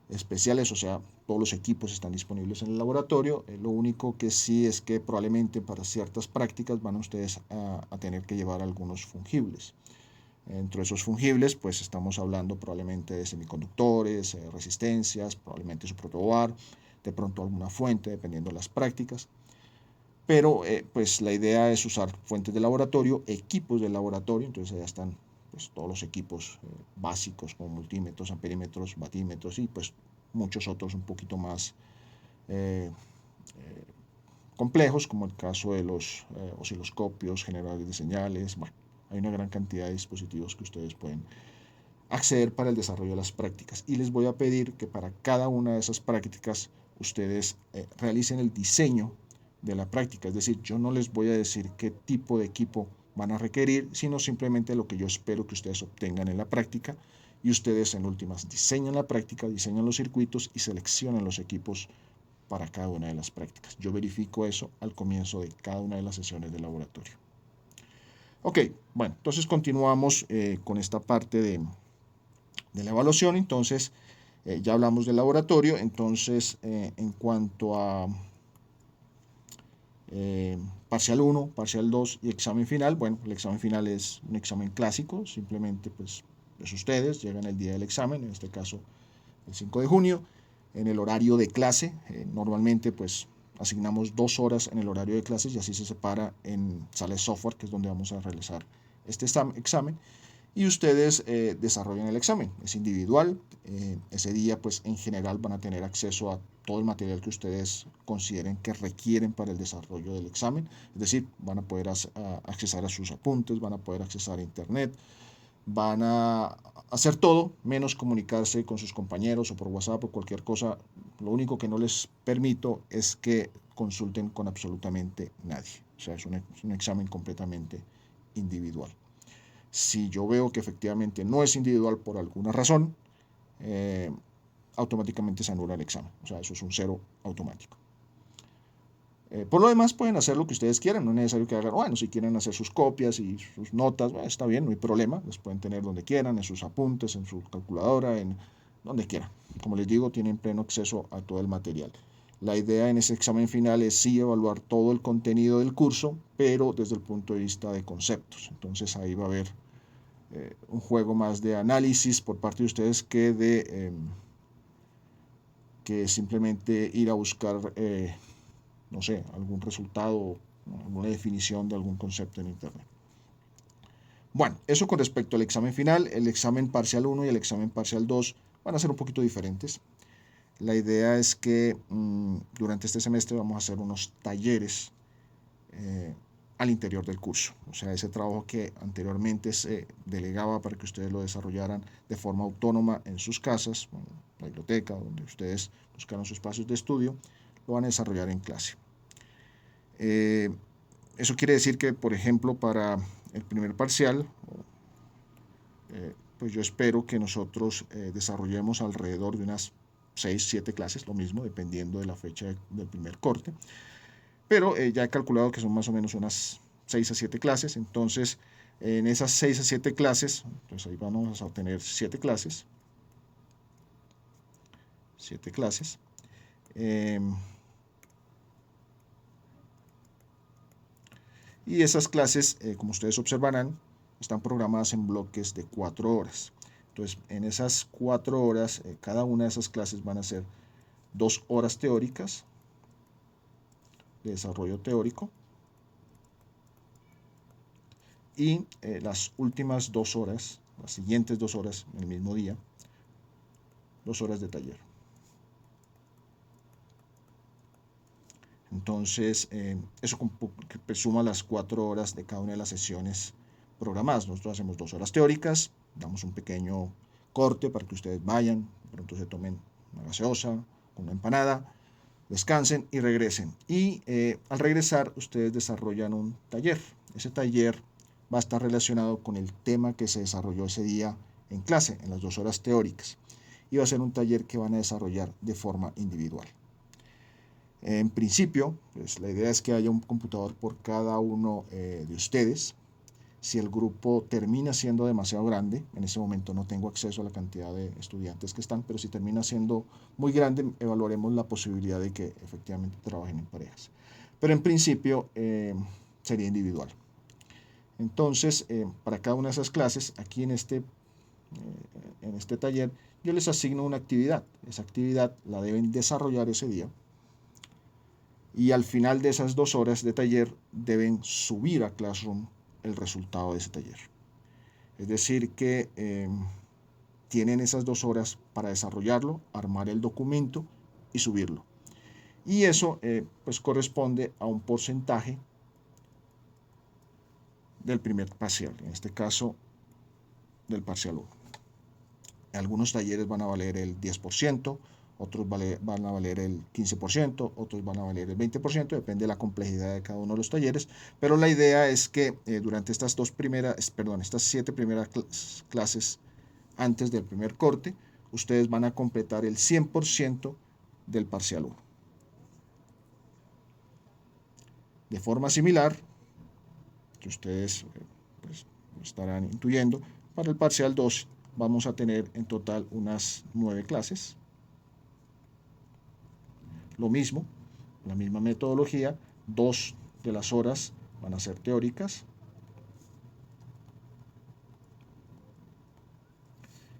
especiales, o sea, todos los equipos están disponibles en el laboratorio. Lo único que sí es que probablemente para ciertas prácticas van ustedes a tener que llevar algunos fungibles. Dentro de esos fungibles, pues estamos hablando probablemente de semiconductores, resistencias, probablemente su protoboard, de pronto alguna fuente, dependiendo de las prácticas. Pero pues la idea es usar fuentes de laboratorio, equipos de laboratorio, entonces ya están pues, todos los equipos básicos como multímetros, amperímetros, batímetros y pues muchos otros un poquito más complejos, como el caso de los osciloscopios, generadores de señales. Bueno, hay una gran cantidad de dispositivos que ustedes pueden acceder para el desarrollo de las prácticas. Y les voy a pedir que para cada una de esas prácticas ustedes realicen el diseño de la práctica. Es decir, yo no les voy a decir qué tipo de equipo van a requerir, sino simplemente lo que yo espero que ustedes obtengan en la práctica. Y ustedes en últimas diseñan la práctica, diseñan los circuitos y seleccionan los equipos para cada una de las prácticas. Yo verifico eso al comienzo de cada una de las sesiones de laboratorio. Ok, bueno, entonces continuamos con esta parte de la evaluación. Entonces, ya hablamos del laboratorio. Entonces, en cuanto a parcial 1, parcial 2 y examen final, bueno, el examen final es un examen clásico, simplemente pues es ustedes, llegan el día del examen, en este caso el 5 de junio, en el horario de clase, normalmente pues asignamos 2 horas en el horario de clases y así se separa en sala de software, que es donde vamos a realizar este examen, y ustedes desarrollan el examen. Es individual. Ese día, pues en general van a tener acceso a todo el material que ustedes consideren que requieren para el desarrollo del examen. Es decir, van a poder accesar a sus apuntes, van a poder accesar a internet, van a hacer todo menos comunicarse con sus compañeros o por WhatsApp o cualquier cosa. Lo único que no les permito es que consulten con absolutamente nadie. O sea, es un examen completamente individual. Si yo veo que efectivamente no es individual por alguna razón, automáticamente se anula el examen. O sea, eso es un 0 automático. Por lo demás, pueden hacer lo que ustedes quieran. No es necesario que hagan, bueno, si quieren hacer sus copias y sus notas, bueno, está bien, no hay problema. Las pueden tener donde quieran, en sus apuntes, en su calculadora, en donde quieran. Como les digo, tienen pleno acceso a todo el material. La idea en ese examen final es sí evaluar todo el contenido del curso, pero desde el punto de vista de conceptos. Entonces ahí va a haber un juego más de análisis por parte de ustedes que simplemente ir a buscar, no sé, algún resultado, alguna definición de algún concepto en Internet. Bueno, eso con respecto al examen final. El examen parcial 1 y el examen parcial 2 van a ser un poquito diferentes. La idea es que durante este semestre vamos a hacer unos talleres al interior del curso. O sea, ese trabajo que anteriormente se delegaba para que ustedes lo desarrollaran de forma autónoma en sus casas, en la biblioteca, donde ustedes buscaron sus espacios de estudio, lo van a desarrollar en clase. Eso quiere decir que, por ejemplo, para el primer parcial, pues yo espero que nosotros desarrollemos alrededor de unas 6, 7 clases, lo mismo, dependiendo de la fecha del primer corte. Pero ya he calculado que son más o menos unas 6 a 7 clases. Entonces, en esas 6 a 7 clases, entonces ahí vamos a tener 7 clases. 7 clases. Y esas clases, como ustedes observarán, están programadas en bloques de 4 horas. Entonces, en esas 4 horas, cada una de esas clases van a ser 2 horas teóricas, de desarrollo teórico, y las últimas 2 horas, las siguientes 2 horas en el mismo día, 2 horas de taller. Entonces, eso suma las 4 horas de cada una de las sesiones programadas. Nosotros hacemos 2 horas teóricas, damos un pequeño corte para que ustedes vayan, pronto se tomen una gaseosa, una empanada, descansen y regresen. Y al regresar, ustedes desarrollan un taller. Ese taller va a estar relacionado con el tema que se desarrolló ese día en clase, en las 2 horas teóricas. Y va a ser un taller que van a desarrollar de forma individual. En principio, pues la idea es que haya un computador por cada uno de ustedes. Si el grupo termina siendo demasiado grande, en ese momento no tengo acceso a la cantidad de estudiantes que están, pero si termina siendo muy grande, evaluaremos la posibilidad de que efectivamente trabajen en parejas. Pero en principio sería individual. Entonces, para cada una de esas clases, aquí en este taller, yo les asigno una actividad. Esa actividad la deben desarrollar ese día. Y al final de esas 2 horas de taller deben subir a Classroom el resultado de ese taller. Es decir que tienen esas 2 horas para desarrollarlo, armar el documento y subirlo. Y eso pues corresponde a un porcentaje del primer parcial, en este caso del parcial 1. Algunos talleres van a valer el 10%, otros van a valer el 15%, otros van a valer el 20%, depende de la complejidad de cada uno de los talleres, pero la idea es que durante estas 7 primeras clases antes del primer corte, ustedes van a completar el 100% del parcial 1. De forma similar, que ustedes pues, estarán intuyendo, para el parcial 2 vamos a tener en total unas 9 clases. Lo mismo, la misma metodología, 2 de las horas van a ser teóricas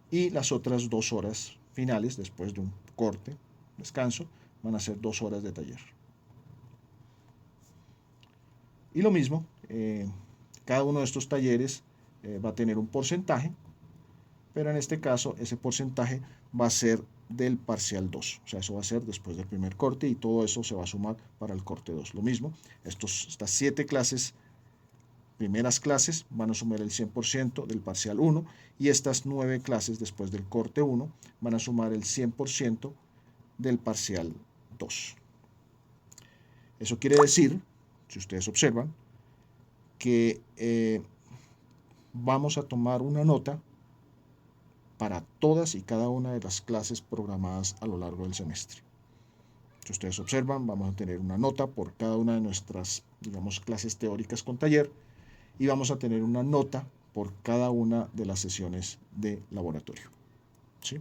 y las otras 2 horas finales, después de un corte, descanso, van a ser 2 horas de taller. Y lo mismo, cada uno de estos talleres va a tener un porcentaje, pero en este caso ese porcentaje va a ser del parcial 2, o sea, eso va a ser después del primer corte y todo eso se va a sumar para el corte 2. Lo mismo, estas 7 clases, primeras clases, van a sumar el 100% del parcial 1 y estas 9 clases después del corte 1 van a sumar el 100% del parcial 2. Eso quiere decir, si ustedes observan, que vamos a tomar una nota para todas y cada una de las clases programadas a lo largo del semestre. Si ustedes observan, vamos a tener una nota por cada una de nuestras, digamos, clases teóricas con taller y vamos a tener una nota por cada una de las sesiones de laboratorio. ¿Sí?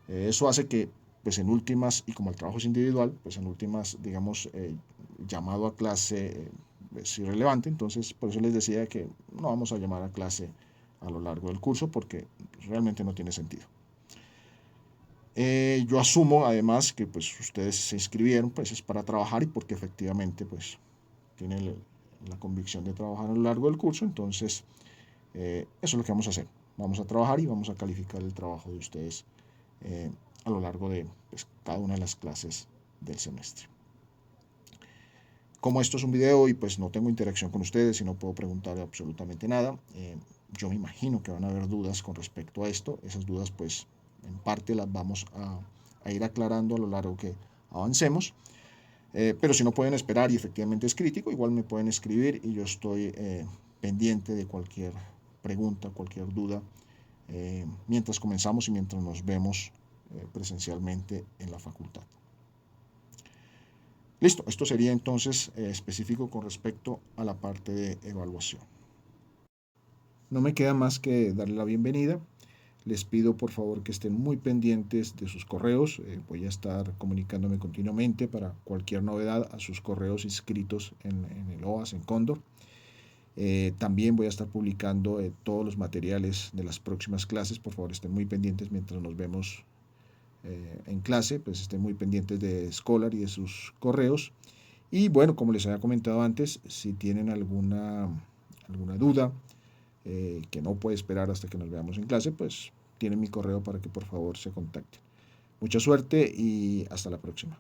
Eso hace que, pues en últimas, y como el trabajo es individual, pues en últimas, digamos, llamado a clase es irrelevante, entonces por eso les decía que no vamos a llamar a clase a lo largo del curso porque realmente no tiene sentido. Yo asumo además que pues ustedes se inscribieron pues es para trabajar y porque efectivamente pues tienen la convicción de trabajar a lo largo del curso, entonces eso es lo que vamos a hacer. Vamos a trabajar y vamos a calificar el trabajo de ustedes a lo largo de pues, cada una de las clases del semestre. Como esto es un video y pues no tengo interacción con ustedes y no puedo preguntar absolutamente nada, yo me imagino que van a haber dudas con respecto a esto. Esas dudas pues en parte las vamos a ir aclarando a lo largo que avancemos. Pero si no pueden esperar y efectivamente es crítico, igual me pueden escribir y yo estoy pendiente de cualquier pregunta, cualquier duda, mientras comenzamos y mientras nos vemos presencialmente en la facultad. Listo, esto sería entonces específico con respecto a la parte de evaluación. No me queda más que darle la bienvenida. Les pido por favor que estén muy pendientes de sus correos. Voy a estar comunicándome continuamente para cualquier novedad a sus correos inscritos en el OAS, en Cóndor. También voy a estar publicando todos los materiales de las próximas clases. Por favor, estén muy pendientes mientras nos vemos en clase, pues estén muy pendientes de Scholar y de sus correos. Y bueno, como les había comentado antes, si tienen alguna duda que no puede esperar hasta que nos veamos en clase, pues tienen mi correo para que por favor se contacten. Mucha suerte y hasta la próxima.